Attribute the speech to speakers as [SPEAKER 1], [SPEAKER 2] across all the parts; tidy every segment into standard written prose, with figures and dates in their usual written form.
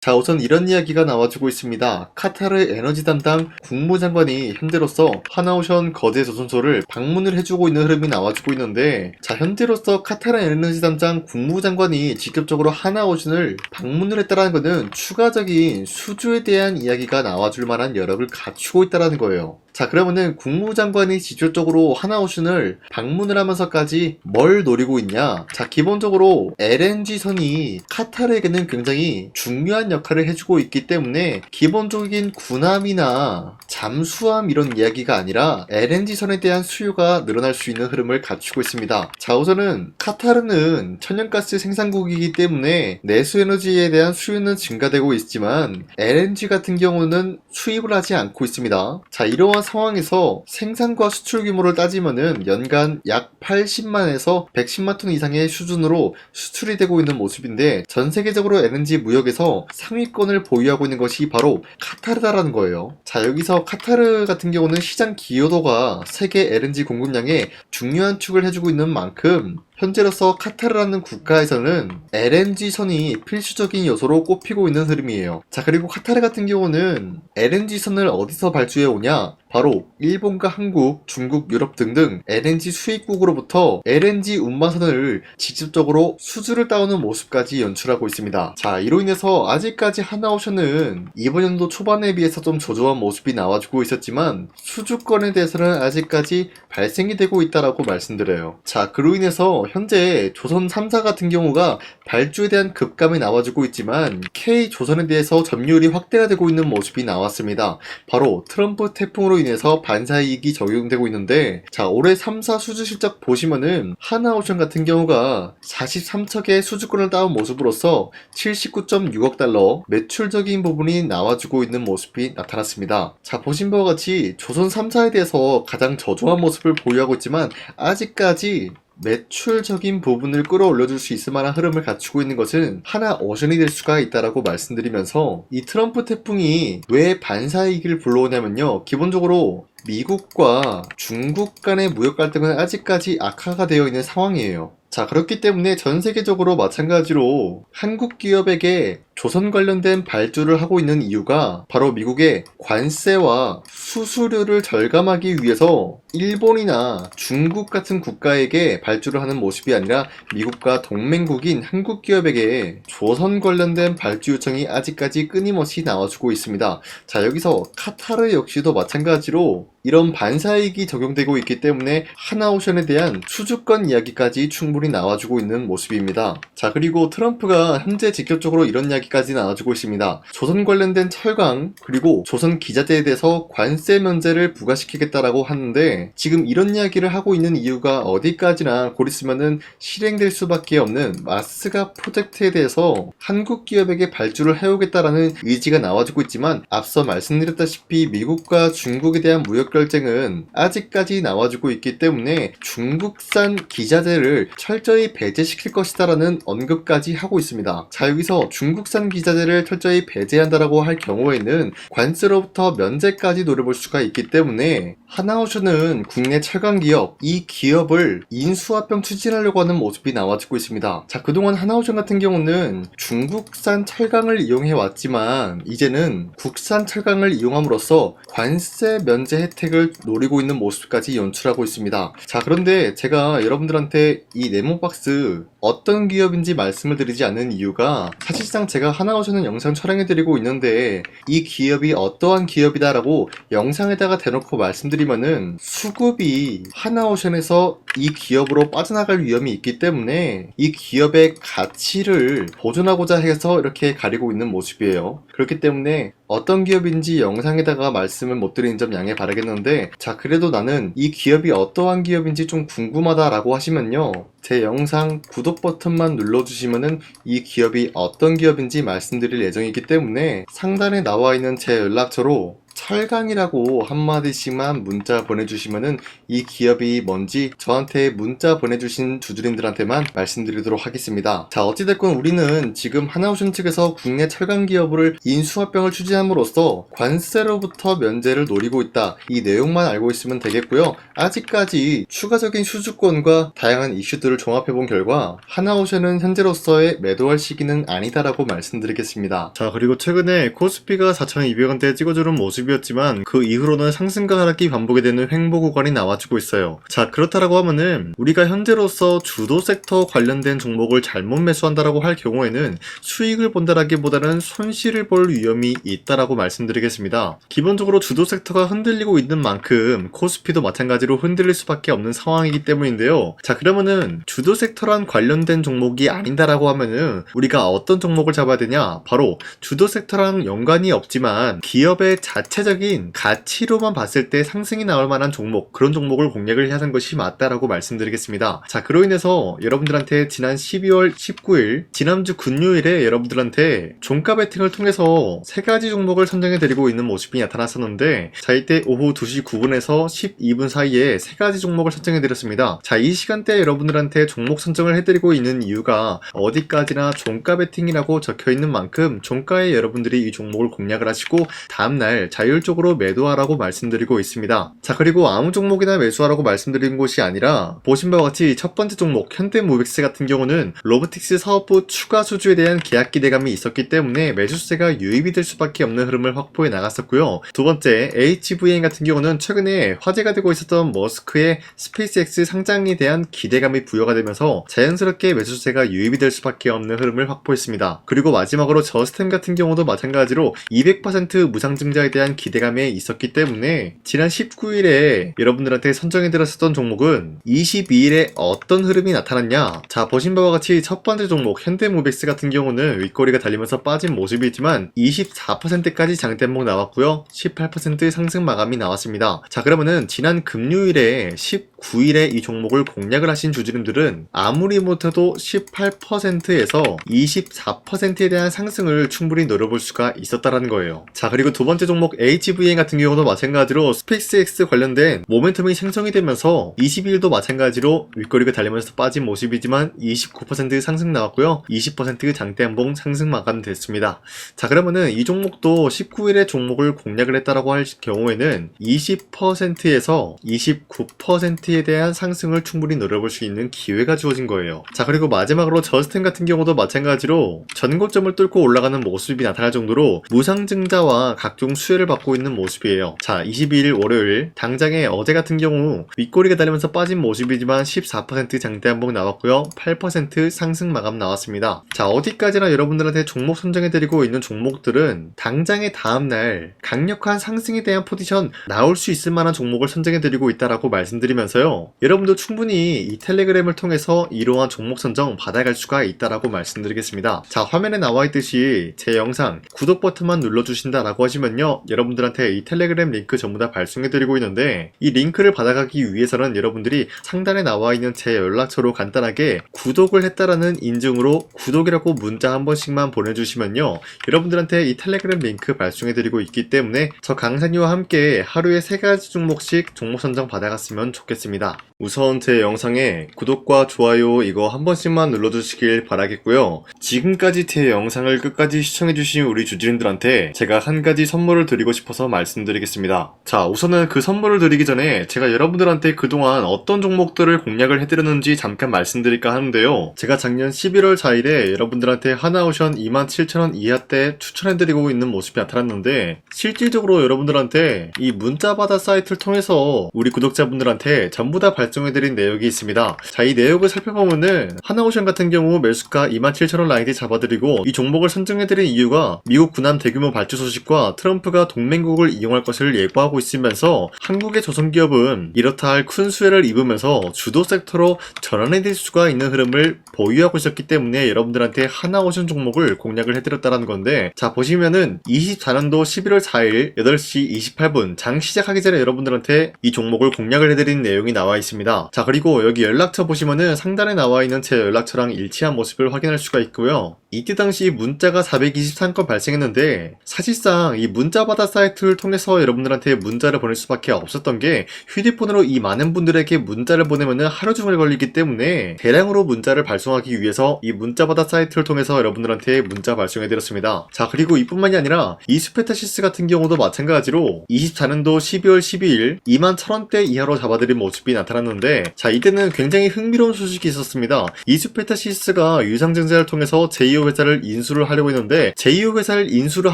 [SPEAKER 1] 자, 우선 이런 이야기가 나와주고 있습니다. 카타르 에너지 담당 국무장관이 현재로서 하나오션 거제 조선소를 방문을 해주고 있는 흐름이 나와주고 있는데, 자, 현재로서 카타르 에너지 담당 국무장관이 직접적으로 하나오션을 방문을 했다는 것은 추가적인 수주에 대한 이야기가 나와줄 만한 여력을 갖추고 있다는 거예요. 자, 그러면은 국무장관이 직접적으로 하나오션을 방문을 하면서까지 뭘 노리고 있냐? 자, 기본적으로 LNG선이 카타르에게는 굉장히 중요한 역할을 해주고 있기 때문에 기본적인 군함이나 잠수함 이런 이야기가 아니라 LNG선에 대한 수요가 늘어날 수 있는 흐름을 갖추고 있습니다. 자, 우선은 카타르는 천연가스 생산국이기 때문에 내수에너지에 대한 수요는 증가되고 있지만 LNG 같은 경우는 수입을 하지 않고 있습니다. 자, 이러한 상황에서 생산과 수출 규모를 따지면은 연간 약 80만에서 110만 톤 이상의 수준으로 수출이 되고 있는 모습인데, 전 세계적으로 LNG 무역에서 상위권을 보유하고 있는 것이 바로 카타르다라는 거예요. 자, 여기서 카타르 같은 경우는 시장 기여도가 세계 LNG 공급량에 중요한 축을 해주고 있는 만큼 현재로서 카타르라는 국가에서는 LNG선이 필수적인 요소로 꼽히고 있는 흐름이에요. 자, 그리고 카타르 같은 경우는 LNG선을 어디서 발주해 오냐? 바로 일본과 한국, 중국, 유럽 등등 LNG 수입국으로부터 LNG 운반선을 직접적으로 수주를 따오는 모습까지 연출하고 있습니다. 자, 이로 인해서 아직까지 하나오션은 이번 연도 초반에 비해서 좀 저조한 모습이 나와주고 있었지만 수주권에 대해서는 아직까지 발생이 되고 있다라고 말씀드려요. 자, 그로 인해서 현재 조선 3사 같은 경우가 발주에 대한 급감이 나와주고 있지만 K조선에 대해서 점유율이 확대가 되고 있는 모습이 나왔습니다. 바로 트럼프 태풍으로 인해서 반사이익이 적용되고 있는데, 자, 올해 3사 수주 실적 보시면은 하나오션 같은 경우가 43척의 수주권을 따온 모습으로서 79.6억 달러 매출적인 부분이 나와주고 있는 모습이 나타났습니다. 자, 보신 바와 같이 조선 3사에 대해서 가장 저조한 모습을 보유하고 있지만 아직까지 매출적인 부분을 끌어올려줄 수 있을 만한 흐름을 갖추고 있는 것은 하나오션이 될 수가 있다라고 말씀드리면서, 이 트럼프 태풍이 왜 반사이익을 불러오냐면요, 기본적으로 미국과 중국 간의 무역 갈등은 아직까지 악화가 되어 있는 상황이에요. 자, 그렇기 때문에 전 세계적으로 마찬가지로 한국 기업에게 조선 관련된 발주를 하고 있는 이유가 바로 미국의 관세와 수수료를 절감하기 위해서 일본이나 중국 같은 국가에게 발주를 하는 모습이 아니라 미국과 동맹국인 한국 기업에게 조선 관련된 발주 요청이 아직까지 끊임없이 나와주고 있습니다. 자, 여기서 카타르 역시도 마찬가지로 이런 반사이익이 적용되고 있기 때문에 하나오션에 대한 수주권 이야기까지 충분히 나와주고 있는 모습입니다. 자, 그리고 트럼프가 현재 직접적으로 이런 이야기까지 나와주고 있습니다. 조선 관련된 철강 그리고 조선 기자재에 대해서 관세 면제를 부과시키겠다라고 하는데, 지금 이런 이야기를 하고 있는 이유가 어디까지나 곧 있으면은 실행될 수밖에 없는 마스가 프로젝트에 대해서 한국 기업에게 발주를 해오겠다라는 의지가 나와주고 있지만, 앞서 말씀드렸다시피 미국과 중국에 대한 무역 결쟁은 아직까지 나와주고 있기 때문에 중국산 기자재를 철저히 배제시킬 것이다라는 언급까지 하고 있습니다. 자, 여기서 중국산 기자재를 철저히 배제한다라고 할 경우에는 관세로부터 면제까지 노려볼 수가 있기 때문에 하나오션은 국내 철강 기업, 이 기업을 인수합병 추진하려고 하는 모습이 나와주고 있습니다. 자, 그동안 하나오션 같은 경우는 중국산 철강을 이용해 왔지만 이제는 국산 철강을 이용함으로써 관세 면제 혜택을 노리고 있는 모습까지 연출하고 있습니다. 자, 그런데 제가 여러분들한테 이 네모박스 어떤 기업인지 말씀을 드리지 않는 이유가, 사실상 제가 하나오션은 영상 촬영해드리고 있는데 이 기업이 어떠한 기업이다라고 영상에다가 대놓고 말씀드리면은 수급이 하나오션에서 이 기업으로 빠져나갈 위험이 있기 때문에 이 기업의 가치를 보존하고자 해서 이렇게 가리고 있는 모습이에요. 그렇기 때문에 어떤 기업인지 영상에다가 말씀을 못 드리는 점 양해 바라겠는데, 자, 그래도 나는 이 기업이 어떠한 기업인지 좀 궁금하다라고 하시면요, 제 영상 구독 버튼만 눌러주시면은 이 기업이 어떤 기업인지 말씀드릴 예정이기 때문에 상단에 나와 있는 제 연락처로 철강이라고 한마디씩만 문자 보내주시면은 이 기업이 뭔지 저한테 문자 보내주신 주주님들한테만 말씀드리도록 하겠습니다. 자, 어찌됐건 우리는 지금 하나오션 측에서 국내 철강 기업을 인수합병을 추진함으로써 관세로부터 면제를 노리고 있다. 이 내용만 알고 있으면 되겠고요. 아직까지 추가적인 수주권과 다양한 이슈들을 종합해본 결과 하나오션은 현재로서의 매도할 시기는 아니다라고 말씀드리겠습니다. 자, 그리고 최근에 코스피가 4,200원대에 찍어주는 모습이었지만 그 이후로는 상승과 하락이 반복이 되는 횡보 구간이 나와주고 있어요. 자, 그렇다라고 하면은 우리가 현재로서 주도 섹터 관련된 종목을 잘못 매수한다라고 할 경우에는 수익을 본다라기보다는 손실을 볼 위험이 있다라고 말씀드리겠습니다. 기본적으로 주도 섹터가 흔들리고 있는 만큼 코스피도 마찬가지로 흔들릴 수밖에 없는 상황이기 때문인데요. 자, 그러면은 주도 섹터랑 관련된 종목이 아닌다라고 하면은 우리가 어떤 종목을 잡아야 되냐? 바로 주도 섹터랑 연관이 없지만 기업의 자체적인 가치로만 봤을 때 상승이 나올 만한 종목, 그런 종목을 공략을 하는 것이 맞다라고 말씀드리겠습니다. 자, 그로 인해서 여러분들한테 지난 12월 19일 지난주 금요일에 여러분들한테 종가 베팅을 통해서 3가지 종목을 선정해 드리고 있는 모습이 나타났었는데, 자, 이때 오후 2시 9분에서 12분 사이에 3가지 종목을 선정해 드렸습니다. 자, 이 시간대 여러분들한테 종목 선정을 해드리고 있는 이유가 어디까지나 종가 베팅이라고 적혀 있는 만큼 종가에 여러분들이 이 종목을 공략을 하시고 다음날 자율적으로 매도하라고 말씀드리고 있습니다. 자, 그리고 아무 종목이나 매수하라고 말씀드린 것이 아니라 보신 바와 같이 첫 번째 종목 현대모빅스 같은 경우는 로보틱스 사업부 추가 수주에 대한 계약 기대감이 있었기 때문에 매수세가 유입이 될 수밖에 없는 흐름을 확보해 나갔었고요. 두 번째 HVN 같은 경우는 최근에 화제가 되고 있었던 머스크의 스페이스X 상장에 대한 기대감이 부여가 되면서 자연스럽게 매수세가 유입이 될 수밖에 없는 흐름을 확보했습니다. 그리고 마지막으로 저스템 같은 경우도 마찬가지로 200% 무상증자에 대한 기대감이 있었기 때문에 지난 19일에 여러분들한테 선정해드렸었던 종목은 22일에 어떤 흐름이 나타났냐? 자, 보신 바와 같이 첫 번째 종목 현대모빅스 같은 경우는 윗꼬리가 달리면서 빠진 모습이지만 24%까지 장대목 나왔고요. 18% 상승 마감이 나왔습니다. 자, 그러면은 지난 금요일에 19일에 이 종목을 공략을 하신 주주님들은 아무리 못해도 18%에서 24%에 대한 상승을 충분히 노려볼 수가 있었다라는 거예요. 자, 그리고 두 번째 종목 HVN 같은 경우도 마찬가지로 스페이스X 관련된 모멘텀이 생성이 되면서 22일도 마찬가지로 윗꼬리가 달리면서 빠진 모습이지만 29% 상승 나왔고요. 20% 장대 한봉 상승 마감됐습니다. 자, 그러면은 이 종목도 19일에 종목을 공략을 했다라고 할 경우에는 20%에서 29%에 대한 상승을 충분히 노려볼 수 있는 기회가 주어진 거예요. 자, 그리고 마지막으로 저스템 같은 경우도 마찬가지로 전고점을 뚫고 올라가는 모습이 나타날 정도로 무상증자와 각종 수혜를 받고 있는 모습이에요. 자, 22일 월요일 당장에 어제 같은 경우 윗꼬리가 달리면서 빠진 모습이지만 14% 장대 한봉 나왔고요. 8% 상승 마감 나왔습니다. 자, 어디까지나 여러분들한테 종목 선정해드리고 있는 종목들은 당장의 다음날 강력한 상승에 대한 포지션 나올 수 있을 만한 종목을 선정해드리고 있다라고 말씀드리면서요. 여러분도 충분히 이 텔레그램을 통해서 이러한 종목 선정 받아갈 수가 있다라고 말씀드리겠습니다. 자, 화면에 나와 있듯이 제 영상 구독 버튼만 눌러주신다라고 하시면요. 여러분들한테 이 텔레그램 링크 전부 다 발송해드리고 있는데 이 링크를 받아가기 위해서는 여러분들이 상단에 나와 있는 제 연락처로 간단하게 구독을 했다라는 인증으로 구독이라고 문자 한 번씩만 보내주시면요. 여러분들한테 이 텔레그램 링크 발송해드리고 있기 때문에 저 강산이와 함께 하루에 3가지 종목씩 종목 선정 받아갔으면 좋겠습니다. 우선 제 영상에 구독과 좋아요 이거 한 번씩만 눌러주시길 바라겠고요. 지금까지 제 영상을 끝까지 시청해주신 우리 주주님들한테 제가 한 가지 선물을 드리고 싶어서 말씀드리겠습니다. 자, 우선은 그 선물을 드리기 전에 제가 여러분들한테 그동안 어떤 종목들을 공략을 해드렸는지 잠깐 말씀드릴까 하는데요. 제가 작년 11월 4일에 여러분들한테 하나오션 27,000원 이하대 추천해드리고 있는 모습이 나타났는데 실질적으로 여러분들한테 이 문자받아 사이트를 통해서 우리 구독자분들한테 전부 다 발송해드린 내역이 있습니다. 자, 이 내역을 살펴보면은 하나오션 같은 경우 매수가 27,000원 라인에 잡아드리고 이 종목을 선정해드린 이유가 미국 군함 대규모 발주 소식과 트럼프가 동맹국을 이용할 것을 예고하고 있으면서 한국의 조선기업은 이렇다 할 큰 수혜를 입으면서 주도 섹터로 전환해질 수가 있는 흐름을 보유하고 있었기 때문에 여러분들한테 하나오션 종목을 공략을 해드렸다는 건데, 자, 보시면은 24년도 11월 4일 8시 28분 장 시작하기 전에 여러분들한테 이 종목을 공략을 해드린 내용이 나와 있습니다. 자, 그리고 여기 연락처 보시면은 상단에 나와 있는 제 연락처랑 일치한 모습을 확인할 수가 있고요. 이때 당시 문자가 423건 발생했는데 사실상 이 문자받아 사이트를 통해서 여러분들한테 문자를 보낼 수밖에 없었던 게 휴대폰으로 이 많은 분들에게 문자를 보내면 하루 종일 걸리기 때문에 대량으로 문자를 발송하기 위해서 이 문자바다 사이트를 통해서 여러분들한테 문자 발송해드렸습니다. 자, 그리고 이뿐만이 아니라 이수페타시스 같은 경우도 마찬가지로 24년도 12월 12일 21,000원대 이하로 잡아드린 모습이 나타났는데, 자, 이때는 굉장히 흥미로운 소식이 있었습니다. 이수페타시스가 유상증자를 통해서 제2호 회사를 인수를 하려고 했는데, 제2호 회사를 인수를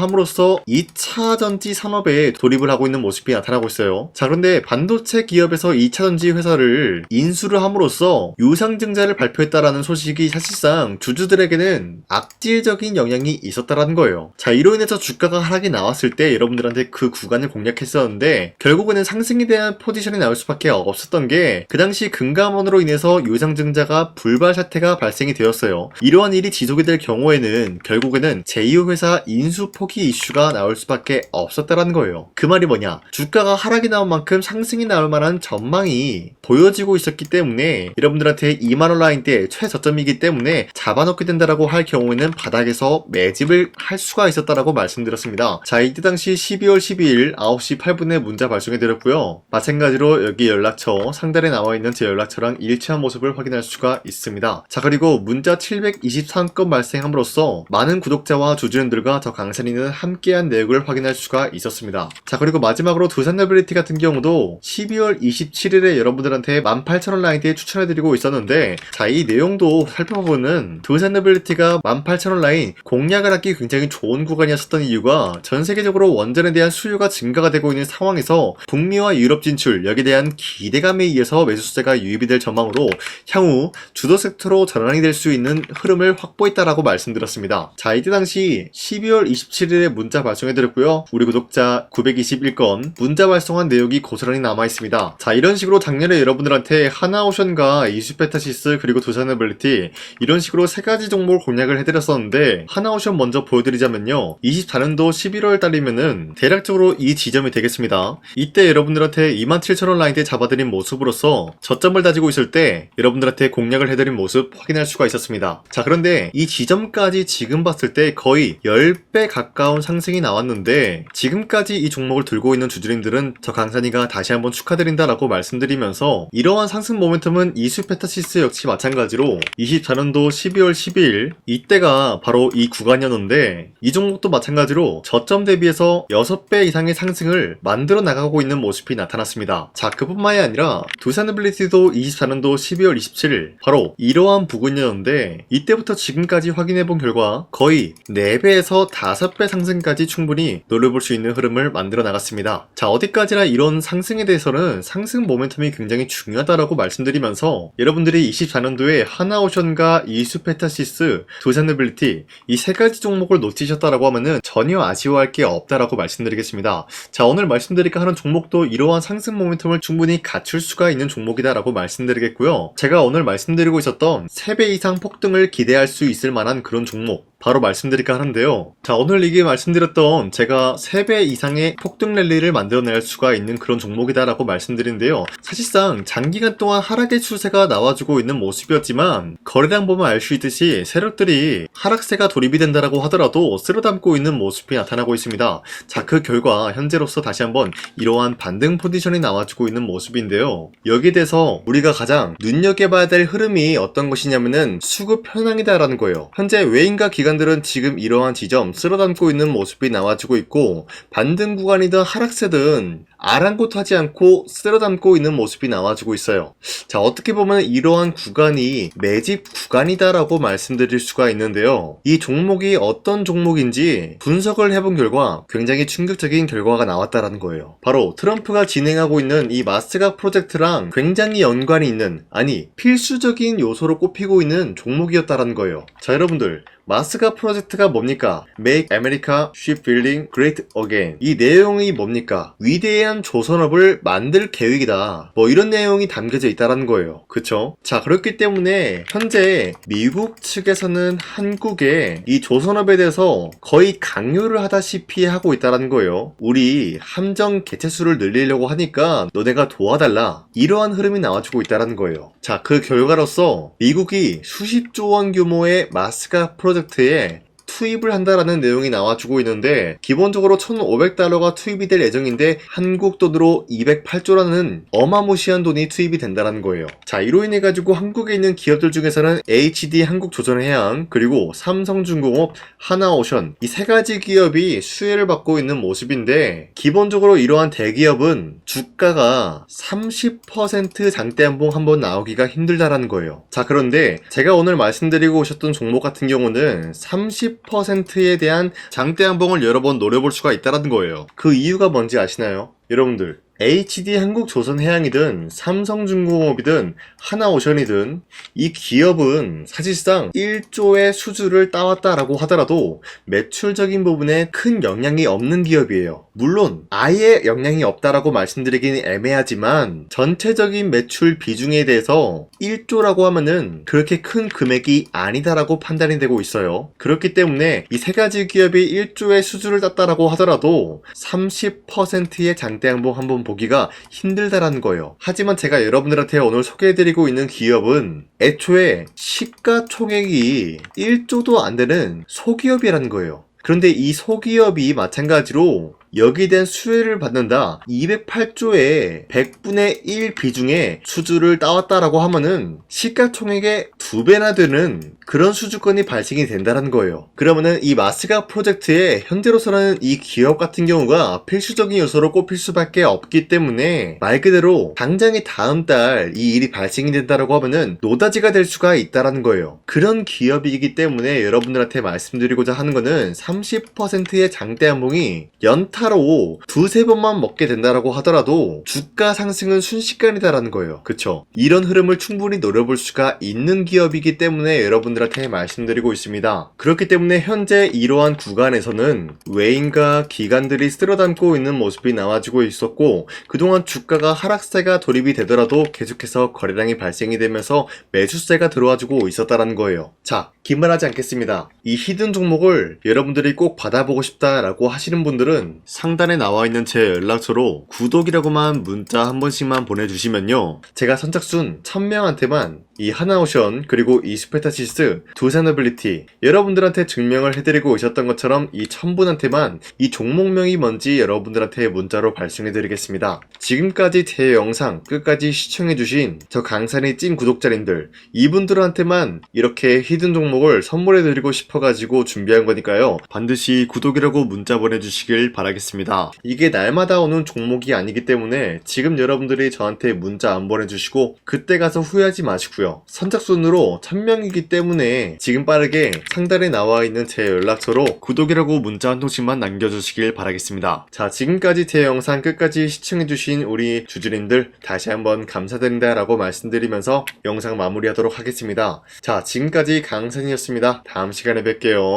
[SPEAKER 1] 함으로써 2차 전지 산업에 돌입을 하고 있는 모습이 나타나고 있어요. 자, 그런데 반도체 기업에서 2차 전지 회사를 인수를 함으로써 유상증자를 발표했다라는 소식이 사실상 주주들에게는 악질적인 영향이 있었다라는 거예요. 자, 이로 인해서 주가가 하락이 나왔을 때 여러분들한테 그 구간을 공략했었는데, 결국에는 상승에 대한 포지션이 나올 수밖에 없었던 게 그 당시 금감원으로 인해서 유상증자가 불발 사태가 발생이 되었어요. 이러한 일이 지속이 될 경우에는 결국에는 제2호 회사 인수 포기 이슈가 나올 수밖에 없었다라는 거예요. 그 말이 뭐냐? 주가가 하락이 나온 만큼 상승이 나올 만한 전망이 보여지고 있었기 때문에 여러분들한테 2만원 라인대 최저점이기 때문에 잡아놓게 된다라고 할 경우에는 바닥에서 매집을 할 수가 있었다라고 말씀드렸습니다. 자, 이때 당시 12월 12일 9시 8분에 문자 발송해드렸고요. 마찬가지로 여기 연락처 상단에 나와있는 제 연락처랑 일치한 모습을 확인할 수가 있습니다. 자, 그리고 문자 723건 발생함으로써 많은 구독자와 주주님들과 저 강산이는 함께한 내역을 확인할 수가 있었습니다. 자, 그리고 마지막으로 두산노빌리티 같은 경우도 12월 27일에 여러분들한테 18,000원 라인대에 추천해드리고 있었는데, 자, 이 내용도 살펴보면 두산노빌리티가 18,000원 라인 공략을 하기 굉장히 좋은 구간이었었던 이유가 전 세계적으로 원전에 대한 수요가 증가가 되고 있는 상황에서 북미와 유럽 진출, 여기에 대한 기대감에 의해서 매수세가 유입이 될 전망으로 향후 주도 섹터로 전환이 될 수 있는 흐름을 확보했다라고 말씀드렸습니다. 자, 이때 당시 12월 27일에 문자 발송해드렸고요. 우리 구독자 921건 문자 발송한 내용이 고스란히 남아있습니다. 자, 이런 식으로 작년에 여러분들한테 하나오션과 이수페타시스 그리고 두산노빌리티 이런 식으로 세 가지 종목을 공략을 해드렸었는데, 하나오션 먼저 보여드리자면요, 24년도 11월 달이면은 대략적으로 이 지점이 되겠습니다. 이때 여러분들한테 27,000원 라인대 잡아드린 모습으로서 저점을 다지고 있을 때 여러분들한테 공략을 해드린 모습 확인할 수가 있었습니다. 자, 그런데 이 지점까지 지금 봤을 때 거의 10배 가까운 상승이 나왔는데, 지금까지 이 종목을 들고 있는 주주님들은 저 강산이가 다시 한번 축하드린다라고 말씀드리면서, 이러한 상승 모멘텀은 이수페타시스 역시 마찬가지로 24년도 12월 12일 이때가 바로 이 구간이었는데, 이 종목도 마찬가지로 저점 대비해서 6배 이상의 상승을 만들어 나가고 있는 모습이 나타났습니다. 자, 그뿐만이 아니라 두산노빌리티도 24년도 12월 27일 바로 이러한 부근이었는데, 이때부터 지금까지 확인해본 결과 거의 4배에서 5배 상승까지 충분히 노려볼 수 있는 흐름을 만들어 나갔습니다. 자, 어디까지나 이런 상승에 대해서는 상승 모멘텀이 굉장히 중요하다라고 말씀드리면서, 여러분들이 24년도에 하나오션과 이수페타시스, 두산노빌리티 이 세 가지 종목을 놓치셨다라고 하면은 전혀 아쉬워할 게 없다라고 말씀드리겠습니다. 자, 오늘 말씀드릴까 하는 종목도 이러한 상승 모멘텀을 충분히 갖출 수가 있는 종목이다라고 말씀드리겠고요. 제가 오늘 말씀드리고 있었던 3배 이상 폭등을 기대할 수 있을 만한 그런 종목 바로 말씀드릴까 하는데요. 자, 오늘 이게 말씀드렸던 제가 3배 이상의 폭등 랠리를 만들어낼 수가 있는 그런 종목이다라고 말씀드린데요. 사실상 장기간 동안 하락의 추세가 나와주고 있는 모습이었지만, 거래량 보면 알 수 있듯이 세력들이 하락세가 돌입이 된다라고 하더라도 쓸어담고 있는 모습이 나타나고 있습니다. 자, 그 결과 현재로서 다시 한번 이러한 반등 포지션이 나와주고 있는 모습인데요. 여기에 대해서 우리가 가장 눈여겨봐야 될 흐름이 어떤 것이냐면은 수급 현황이다라는 거예요. 현재 외인과 기관들은 지금 이러한 지점 쓸어담고 있는 모습이 나와주고 있고, 반등 구간이든 하락세든 아랑곳하지 않고 쓸어담고 있는 모습이 나와주고 있어요. 자, 어떻게 보면 이러한 구간이 매집 구간이다라고 말씀드릴 수가 있는데요. 이 종목이 어떤 종목인지 분석을 해본 결과 굉장히 충격적인 결과가 나왔다라는 거예요. 바로 트럼프가 진행하고 있는 이 마스가 프로젝트랑 굉장히 연관이 있는, 아니 필수적인 요소로 꼽히고 있는 종목이었다라는 거예요. 자, 여러분들, 마스가 프로젝트가 뭡니까? Make America Shipbuilding Great Again. 이 내용이 뭡니까? 위대한 조선업을 만들 계획이다. 뭐 이런 내용이 담겨져 있다라는 거예요. 그쵸? 자, 그렇기 때문에 현재 미국 측에서는 한국에 이 조선업에 대해서 거의 강요를 하다시피 하고 있다라는 거예요. 우리 함정 개체수를 늘리려고 하니까 너네가 도와달라. 이러한 흐름이 나와주고 있다라는 거예요. 자, 그 결과로서 미국이 수십조 원 규모의 마스가 프로젝트에 투입을 한다라는 내용이 나와주고 있는데 기본적으로 1,500달러가 투입이 될 예정인데 한국 돈으로 208조라는 어마무시한 돈이 투입이 된다는 거예요. 자, 이로 인해 가지고 한국에 있는 기업들 중에서는 HD 한국조선해양, 그리고 삼성중공업, 하나오션 이 세 가지 기업이 수혜를 받고 있는 모습인데 기본적으로 이러한 대기업은 주가가 30% 장대한봉 한번 나오기가 힘들다라는 거예요. 자, 그런데 제가 오늘 말씀드리고 오셨던 종목 같은 경우는 30%에 대한 장대한봉을 여러 번 노려볼 수가 있다는 거예요. 그 이유가 뭔지 아시나요? 여러분들, HD 한국조선해양이든 삼성중공업이든 하나오션이든 이 기업은 사실상 1조의 수주를 따왔다라고 하더라도 매출적인 부분에 큰 영향이 없는 기업이에요. 물론 아예 영향이 없다라고 말씀드리긴 애매하지만 전체적인 매출 비중에 대해서 1조라고 하면은 그렇게 큰 금액이 아니다라고 판단이 되고 있어요. 그렇기 때문에 이 세 가지 기업이 1조의 수주를 땄다라고 하더라도 30%의 장대양봉 한번 보기가 힘들다라는 거예요. 하지만 제가 여러분들한테 오늘 소개해드리고 있는 기업은 애초에 시가총액이 1조도 안 되는 소기업이라는 거예요. 그런데 이 소기업이 마찬가지로 여기에 대한 수혜를 받는다. 208조의 100분의 1 비중의 수주를 따왔다라고 하면은 시가총액의 2배나 되는 그런 수주권이 발생이 된다는 거예요. 그러면은 이 마스가 프로젝트에 현재로서는 이 기업 같은 경우가 필수적인 요소로 꼽힐 수밖에 없기 때문에 말 그대로 당장에 다음 달 이 일이 발생이 된다라고 하면은 노다지가 될 수가 있다라는 거예요. 그런 기업이기 때문에 여러분들한테 말씀드리고자 하는 거는 30%의 장대한봉이 연타로 두세 번만 먹게 된다라고 하더라도 주가 상승은 순식간이다라는 거예요. 그쵸? 이런 흐름을 충분히 노려볼 수가 있는 기업이기 때문에 여러분들한테 말씀드리고 있습니다. 그렇기 때문에 현재 이러한 구간에서는 외인과 기관들이 쓸어담고 있는 모습이 나와지고 있었고 그동안 주가가 하락세가 돌입이 되더라도 계속해서 거래량이 발생이 되면서 매수세가 들어와주고 있었다라는 거예요. 자, 긴말하지 않겠습니다. 이 히든 종목을 여러분들이 꼭 받아보고 싶다라고 하시는 분들은 상단에 나와 있는 제 연락처로 구독이라고만 문자 한 번씩만 보내주시면요, 제가 선착순 1000명한테만 이 하나오션 그리고 이 스페타시스 두산어빌리티 여러분들한테 증명을 해드리고 오셨던 것처럼 이 1000분한테만 이 종목명이 뭔지 여러분들한테 문자로 발송해드리겠습니다. 지금까지 제 영상 끝까지 시청해주신 저 강산의 찐 구독자님들 이분들한테만 이렇게 히든 종목을 선물해드리고 싶어가지고 준비한 거니까요, 반드시 구독이라고 문자 보내주시길 바라겠습니다. 이게 날마다 오는 종목이 아니기 때문에 지금 여러분들이 저한테 문자 안 보내주시고 그때 가서 후회하지 마시고요, 선착순으로 1000명이기 때문에 지금 빠르게 상단에 나와 있는 제 연락처로 구독이라고 문자 한 통씩만 남겨주시길 바라겠습니다. 자, 지금까지 제 영상 끝까지 시청해주신 우리 주주님들 다시 한번 감사드린다 라고 말씀드리면서 영상 마무리하도록 하겠습니다. 자, 지금까지 강산이었습니다. 다음 시간에 뵐게요.